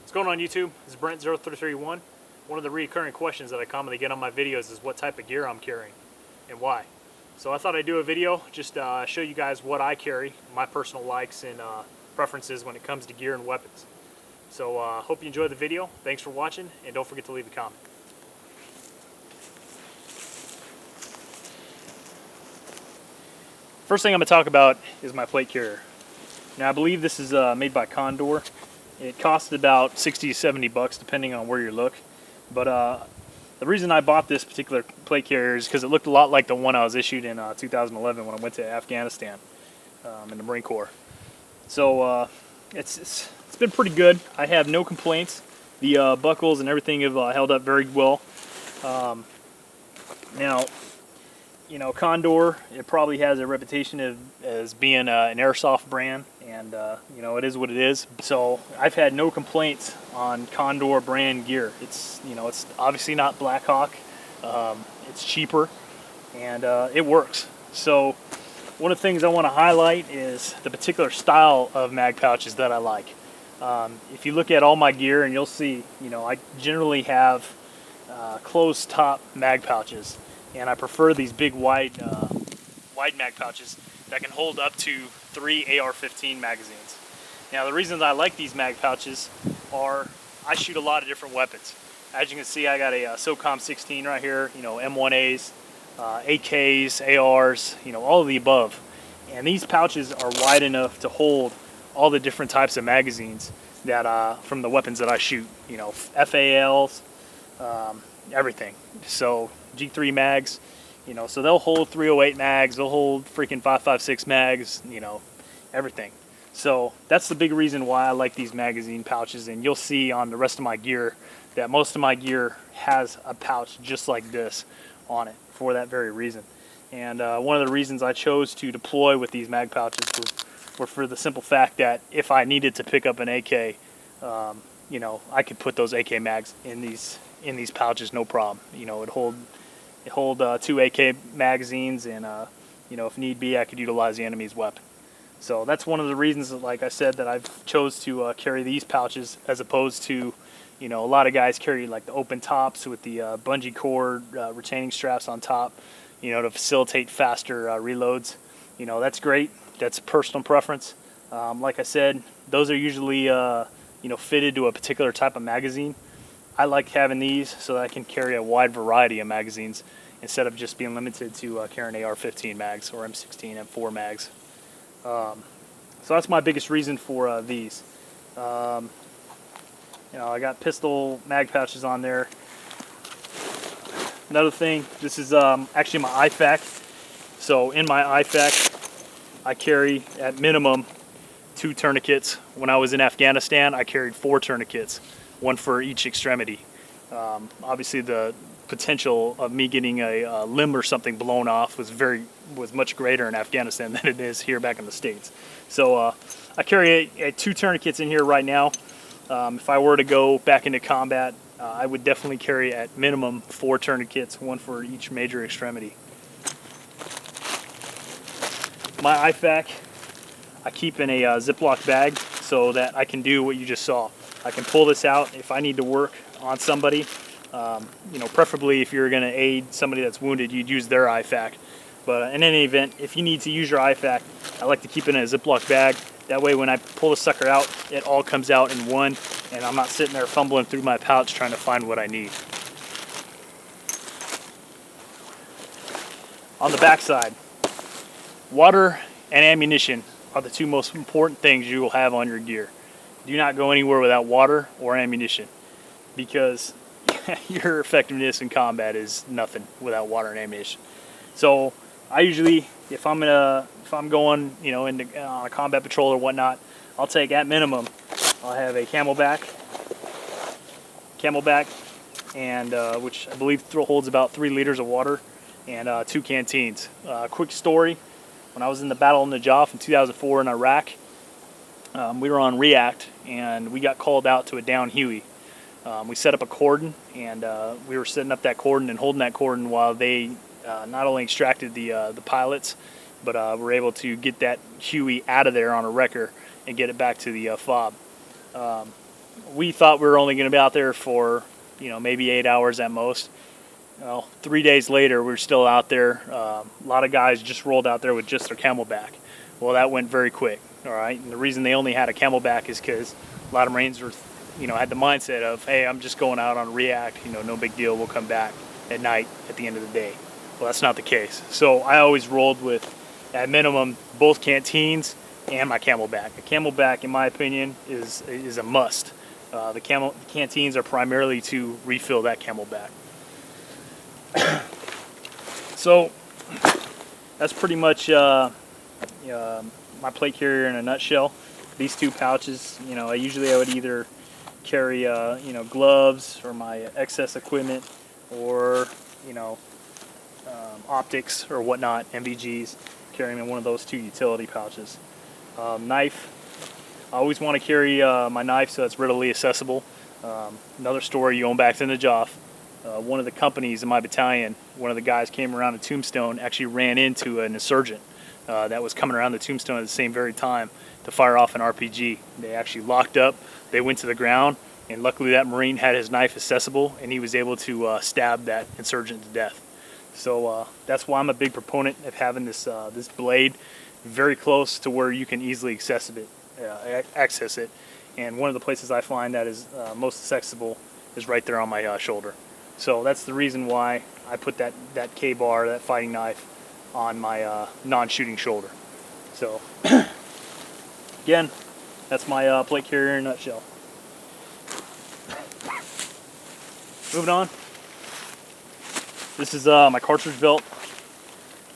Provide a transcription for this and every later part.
What's going on YouTube? This is Brent0331. One of the recurring questions that I commonly get on my videos is what type of gear I'm carrying and why. So I thought I'd do a video just to show you guys what I carry, my personal likes and preferences when it comes to gear and weapons. So hope you enjoy the video. Thanks for watching, and don't forget to leave a comment. First thing I'm going to talk about is my plate carrier. Now I believe this is made by Condor. It costs about 60 to 70 bucks depending on where you look. But the reason I bought this particular plate carrier is because it looked a lot like the one I was issued in 2011 when I went to Afghanistan in the Marine Corps. So it's been pretty good. I have no complaints. The buckles and everything have held up very well. Now, you know, Condor, it probably has a reputation as being an airsoft brand, and you know, it is what it is. So I've had no complaints on Condor brand gear. It's, you know, it's obviously not Blackhawk. It's cheaper, and it works. So one of the things I want to highlight is the particular style of mag pouches that I like. If you look at all my gear, and you'll see, you know, I generally have closed top mag pouches. And I prefer these big wide mag pouches that can hold up to 3 AR-15 magazines. Now the reasons I like these mag pouches are I shoot a lot of different weapons. As you can see, I got a SOCOM 16 right here, you know, M1As, AKs, ARs, you know, all of the above. And these pouches are wide enough to hold all the different types of magazines that from the weapons that I shoot, you know, FALs, everything. So G3 mags, you know, so they'll hold 308 mags, they'll hold freaking 5.56 mags, you know, everything. So that's the big reason why I like these magazine pouches, and you'll see on the rest of my gear that most of my gear has a pouch just like this on it for that very reason. And one of the reasons I chose to deploy with these mag pouches were for the simple fact that if I needed to pick up an AK, you know, I could put those AK mags in these pouches, no problem. You know, it hold 2 AK magazines, and you know, if need be, I could utilize the enemy's weapon. So that's one of the reasons, like I said, that I've chose to carry these pouches as opposed to, you know, a lot of guys carry like the open tops with the bungee cord retaining straps on top, you know, to facilitate faster reloads. You know, that's great. That's personal preference. Like I said, those are usually you know, fitted to a particular type of magazine. I like having these so that I can carry a wide variety of magazines instead of just being limited to carrying AR-15 mags or M16 M4 mags. So that's my biggest reason for these. You know, I got pistol mag pouches on there. Another thing, this is actually my IFAK. So in my IFAK, I carry at minimum 2 tourniquets. When I was in Afghanistan, I carried 4 tourniquets, 1 for each extremity. Obviously the potential of me getting a limb or something blown off was much greater in Afghanistan than it is here back in the States. So I carry 2 tourniquets in here right now. If I were to go back into combat, I would definitely carry at minimum 4 tourniquets, 1 for each major extremity. My IFAK, I keep in a Ziploc bag so that I can do what you just saw. I can pull this out if I need to work on somebody. You know, preferably if you're going to aid somebody that's wounded, you'd use their IFAK. But in any event, if you need to use your IFAK, I like to keep it in a Ziploc bag. That way when I pull the sucker out, it all comes out in one, and I'm not sitting there fumbling through my pouch trying to find what I need. On the back side, water and ammunition are the 2 most important things you will have on your gear. Do not go anywhere without water or ammunition, because your effectiveness in combat is nothing without water and ammunition. So I usually, if I'm going, you know, on a combat patrol or whatnot, I'll take at minimum, I'll have a camelback, and which I believe holds about 3 liters of water, and 2 canteens. Quick story: when I was in the Battle of Najaf in 2004 in Iraq, we were on React, and we got called out to a down Huey. We set up a cordon, and we were setting up that cordon and holding that cordon while they not only extracted the pilots, but were able to get that Huey out of there on a wrecker and get it back to the FOB. we thought we were only going to be out there for, maybe 8 hours at most. Well, 3 days later, we were still out there. A lot of guys just rolled out there with just their Camelback. Well, that went very quick. All right, and the reason they only had a Camelback is because a lot of Marines were, had the mindset of, hey, I'm just going out on react. No big deal. We'll come back at night at the end of the day. Well, that's not the case. So I always rolled with, at minimum, both canteens and my Camelback. A Camelback, in my opinion, is a must. The canteens are primarily to refill that Camelback. So that's pretty much my plate carrier in a nutshell. These two pouches, I would either carry gloves or my excess equipment, or optics or whatnot, MVGs, carry them in one of those two utility pouches. Knife, I always want to carry my knife so it's readily accessible. Another story going back to the Joff. One of the companies in my battalion, one of the guys came around a tombstone, actually ran into an insurgent that was coming around the tombstone at the same very time to fire off an RPG. They actually locked up, they went to the ground, and luckily that Marine had his knife accessible, and he was able to stab that insurgent to death. So that's why I'm a big proponent of having this blade very close to where you can easily access it. And one of the places I find that is most accessible is right there on my shoulder. So that's the reason why I put that K-bar, that fighting knife, on my non-shooting shoulder. So again, that's my plate carrier in a nutshell. Moving on. This is my cartridge belt.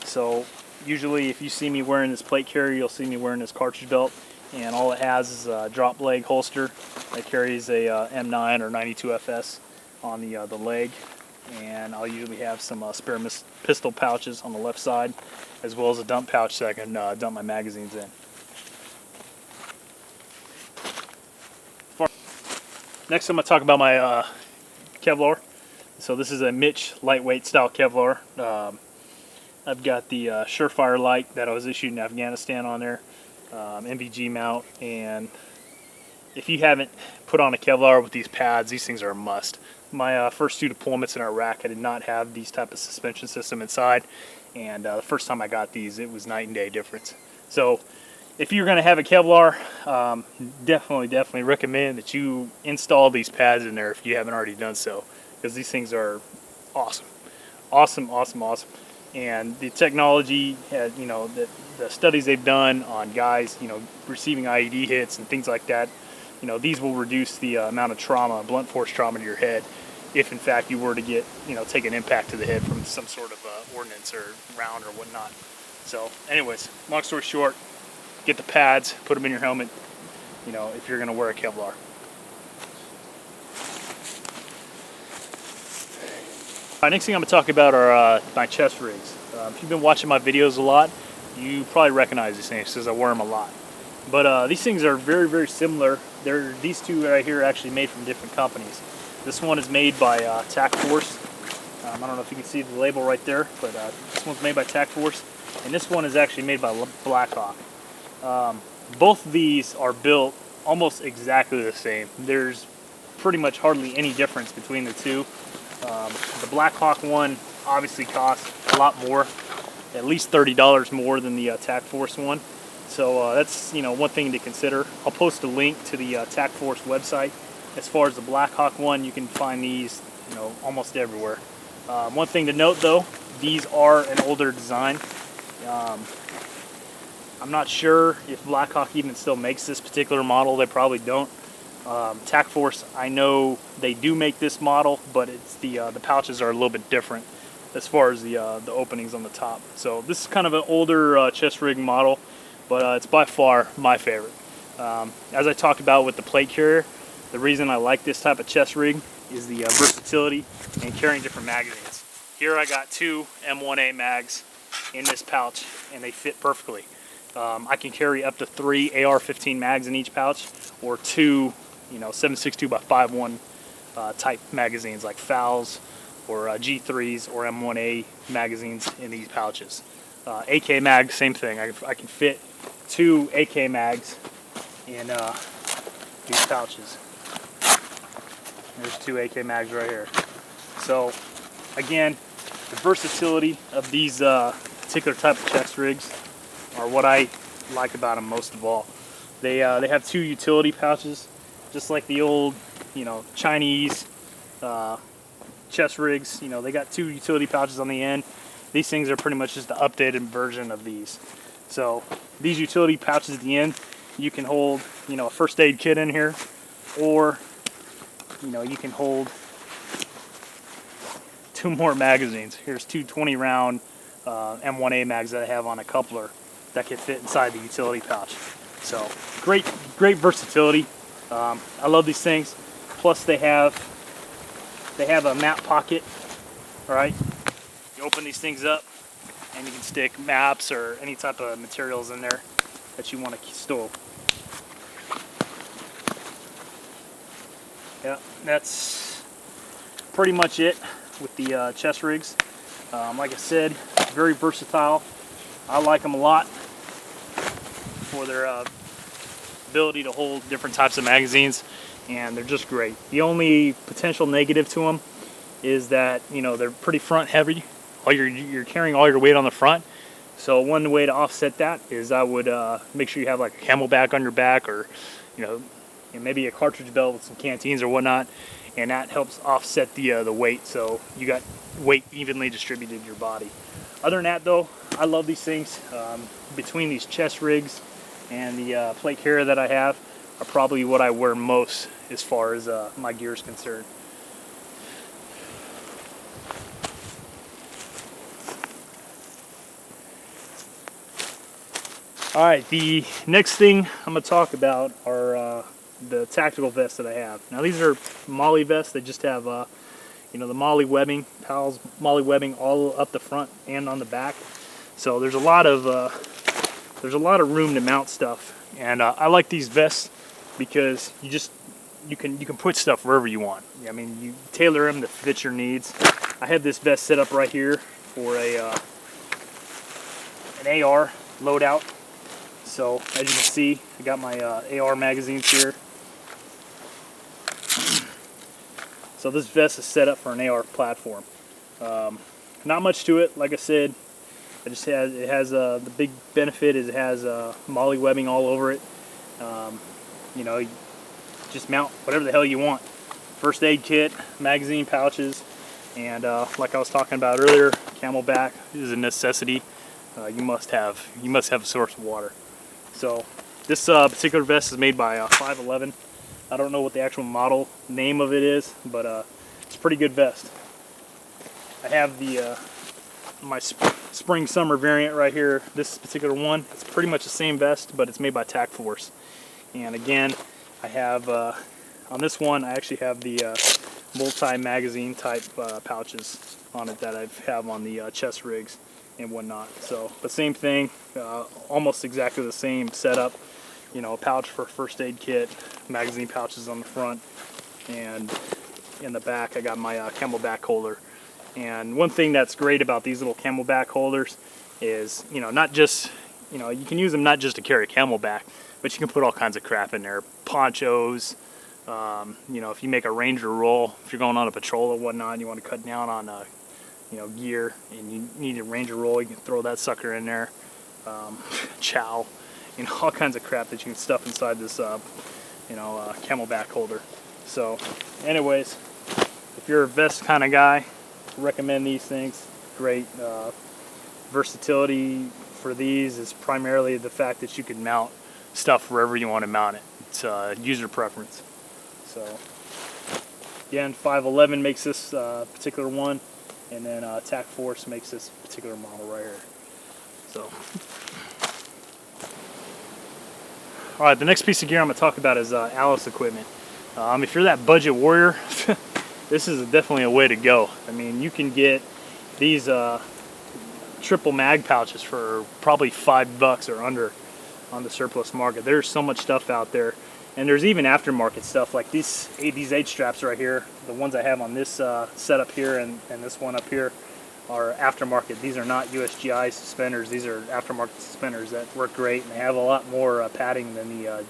So usually if you see me wearing this plate carrier, you'll see me wearing this cartridge belt. And all it has is a drop leg holster that carries a M9 or 92 FS on the leg. And I'll usually have some spare pistol pouches on the left side, as well as a dump pouch so I can dump my magazines in. Next I'm going to talk about my Kevlar. So this is a Mitch lightweight style Kevlar. I've got the Surefire light that I was issued in Afghanistan on there, MVG mount, and if you haven't put on a Kevlar with these pads, these things are a must. My first 2 deployments in Iraq, I did not have these type of suspension system inside, and the first time I got these, it was night and day difference. So if you're going to have a Kevlar, definitely recommend that you install these pads in there if you haven't already done so, because these things are awesome. And the technology, the studies they've done on guys, receiving IED hits and things like that, these will reduce the amount of trauma, blunt force trauma to your head, if in fact you were to get, take an impact to the head from some sort of ordnance or round or whatnot. So anyways, long story short, get the pads, put them in your helmet, if you're going to wear a Kevlar. Next thing I'm going to talk about are my chest rigs. If you've been watching my videos a lot, you probably recognize these things because I wear them a lot. But these things are very similar. These two right here are actually made from different companies. This one is made by TAC Force. I don't know if you can see the label right there, but this one's made by TAC Force, and this one is actually made by Blackhawk. Both of these are built almost exactly the same. There's pretty much hardly any difference between the two. The Blackhawk one obviously costs a lot more, at least $30 more than the TAC Force one. So that's one thing to consider. I'll post a link to the TAC Force website. As far as the Blackhawk one, you can find these almost everywhere. One thing to note though, these are an older design. I'm not sure if Blackhawk even still makes this particular model. They probably don't. TAC Force, I know they do make this model, but it's the pouches are a little bit different as far as the openings on the top. So this is kind of an older chest rig model, but it's by far my favorite. As I talked about with the plate carrier, the reason I like this type of chest rig is the versatility and carrying different magazines. Here I got 2 M1A mags in this pouch, and they fit perfectly. I can carry up to 3 AR-15 mags in each pouch, or 2 7.62 by 5.1 type magazines like FALs or G3s or M1A magazines in these pouches. AK mags, same thing. I can fit 2 AK mags in these pouches. There's 2 AK mags right here. So again, the versatility of these particular type of chest rigs are what I like about them most of all. They have 2 utility pouches, just like the old, you know, Chinese chest rigs. You know, they got 2 utility pouches on the end. These things are pretty much just the updated version of these. So these utility pouches at the end, you can hold, you know, a first aid kit in here, or, you know, you can hold 2 more magazines. Here's 2 20-round M1A mags that I have on a coupler that can fit inside the utility pouch. So great versatility. I love these things. Plus they have a map pocket. All right, you open these things up and you can stick maps or any type of materials in there that you want to store. Yeah, that's pretty much it with the chest rigs. Like I said, very versatile. I like them a lot for their ability to hold different types of magazines, and they're just great. The only potential negative to them is that, you know, they're pretty front heavy. You're carrying all your weight on the front. So one way to offset that is I would make sure you have like a camelback on your back, or maybe a cartridge belt with some canteens or whatnot, and that helps offset the weight, so you got weight evenly distributed in your body. Other than that though, I love these things. Between these chest rigs and the plate carrier that I have are probably what I wear most as far as my gear is concerned. Alright, the next thing I'm going to talk about are the tactical vests that I have. Now these are MOLLE vests. They just have you know, the MOLLE webbing, PALS MOLLE webbing all up the front and on the back. So there's a lot of room to mount stuff, and I like these vests because you can put stuff wherever you want. I mean, you tailor them to fit your needs. I have this vest set up right here for an AR loadout. So as you can see, I got my AR magazines here. So this vest is set up for an AR platform. Not much to it, like I said. It has the big benefit is it has MOLLE webbing all over it. You know, you just mount whatever the hell you want. First aid kit, magazine pouches, and like I was talking about earlier, camelback is a necessity. You must have a source of water. So this particular vest is made by 511. I don't know what the actual model name of it is, but it's a pretty good vest. I have the my spring summer variant right here. This particular one, it's pretty much the same vest, but it's made by Tac Force. And again, I have on this one, I actually have the multi-magazine type pouches on it that I have on the chest rigs and whatnot. So, but same thing, almost exactly the same setup. You know, a pouch for first aid kit, magazine pouches on the front, and in the back I got my camelback holder. And one thing that's great about these little camelback holders is, you know, not just, you know, you can use them not just to carry camelback, but you can put all kinds of crap in there. Ponchos, you know, if you make a ranger roll, if you're going on a patrol or whatnot, and you want to cut down on you know, gear, and you need a ranger roll, you can throw that sucker in there. Chow, you know, all kinds of crap that you can stuff inside this you know, camelback holder. So anyways, if you're a vest kind of guy, recommend these things. Great versatility for these is primarily the fact that you can mount stuff wherever you want to mount it. It's user preference. So again, 511 makes this particular one, and then Tac Force makes this particular model right here. So, all right, the next piece of gear I'm going to talk about is Allis equipment. If you're that budget warrior, this is definitely a way to go. I mean, you can get these triple mag pouches for probably $5 or under on the surplus market. There's so much stuff out there, and there's even aftermarket stuff like these 8 straps right here. The ones I have on this setup here and this one up here are aftermarket. These are not USGI suspenders. These are aftermarket suspenders that work great, and they have a lot more padding than the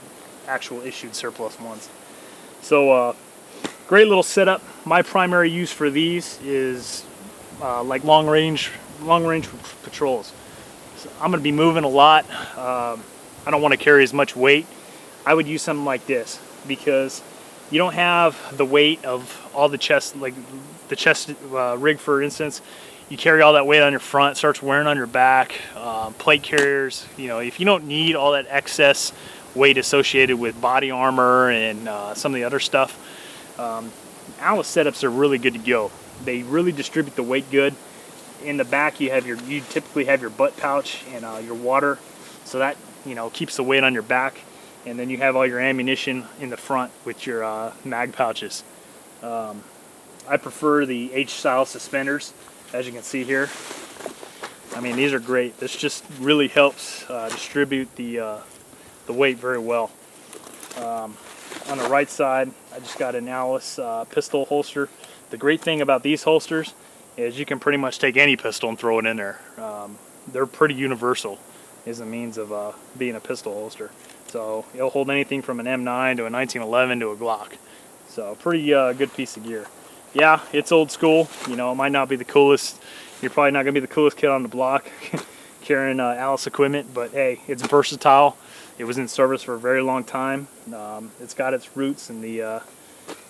actual issued surplus ones. So Great little setup. My primary use for these is like long range patrols. So I'm going to be moving a lot. I don't want to carry as much weight. I would use something like this because you don't have the weight of all the chest, like the chest rig, for instance. You carry all that weight on your front, it starts wearing on your back. Plate carriers, you know, if you don't need all that excess weight associated with body armor and some of the other stuff, Allis setups are really good to go. They really distribute the weight good. In the back, you typically have your butt pouch and your water, so that, you know, keeps the weight on your back. And then you have all your ammunition in the front with your mag pouches. I prefer the H-style suspenders, as you can see here. I mean, these are great. This just really helps distribute the weight very well. On the right side, I just got an Allis pistol holster. The great thing about these holsters is you can pretty much take any pistol and throw it in there. They're pretty universal as a means of being a pistol holster. So it'll hold anything from an M9 to a 1911 to a Glock. So pretty good piece of gear. Yeah, it's old school. You know, it might not be the coolest. You're probably not going to be the coolest kid on the block carrying Allis equipment, but hey, it's versatile. It was in service for a very long time. It's got its roots in the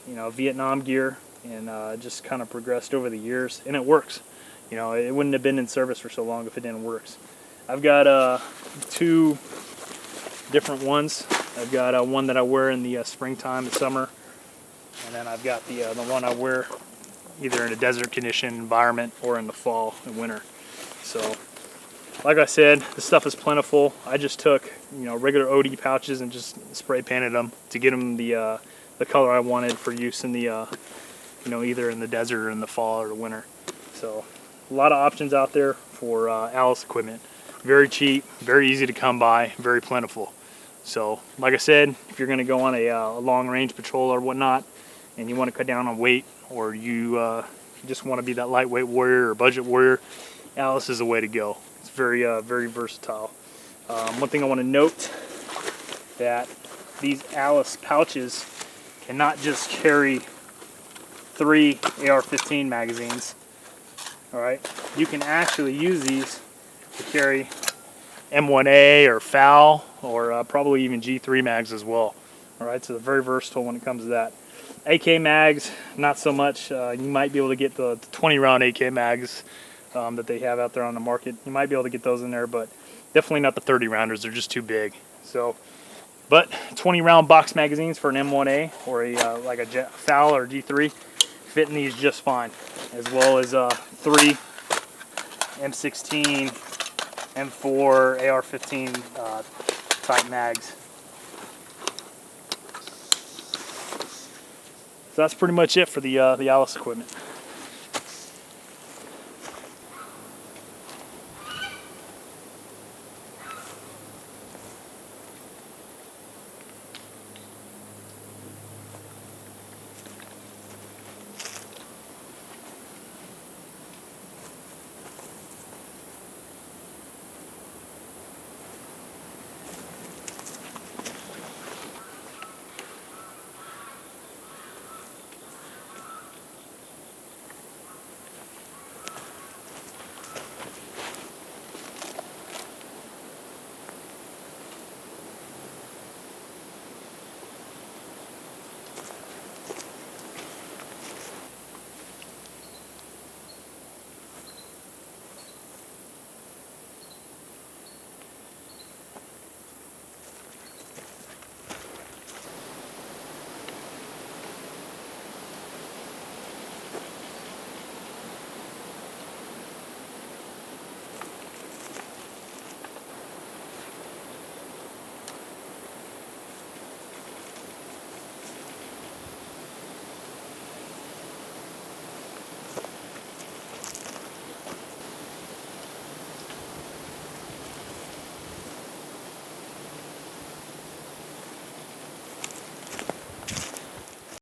you know, Vietnam gear, and just kind of progressed over the years, and it works. You know, it wouldn't have been in service for so long if it didn't work. I've got two different ones. I've got one that I wear in the springtime and summer, and then I've got the one I wear either in a desert condition environment or in the fall and winter. So, like I said, the stuff is plentiful. I just took, you know, regular OD pouches and just spray painted them to get them the color I wanted for use in the you know, either in the desert or in the fall or the winter. So, a lot of options out there for Allis equipment. Very cheap, very easy to come by, very plentiful. So, like I said, if you're going to go on a long-range patrol or whatnot, and you want to cut down on weight, or you just want to be that lightweight warrior or budget warrior, Allis is the way to go. It's very, very versatile. One thing I want to note, that these Allis pouches cannot just carry 3 AR-15 magazines. All right, you can actually use these to carry M1A or FAL, or probably even G3 mags as well. All right, so they're very versatile when it comes to that. AK mags, not so much. You might be able to get the 20-round AK mags that they have out there on the market. You might be able to get those in there, but definitely not the 30-rounders. They're just too big. So, but 20-round box magazines for an M1A or a like a FAL or G3 fit in these just fine, as well as 3 M16, M4, AR-15 type mags. So that's pretty much it for the Allis equipment.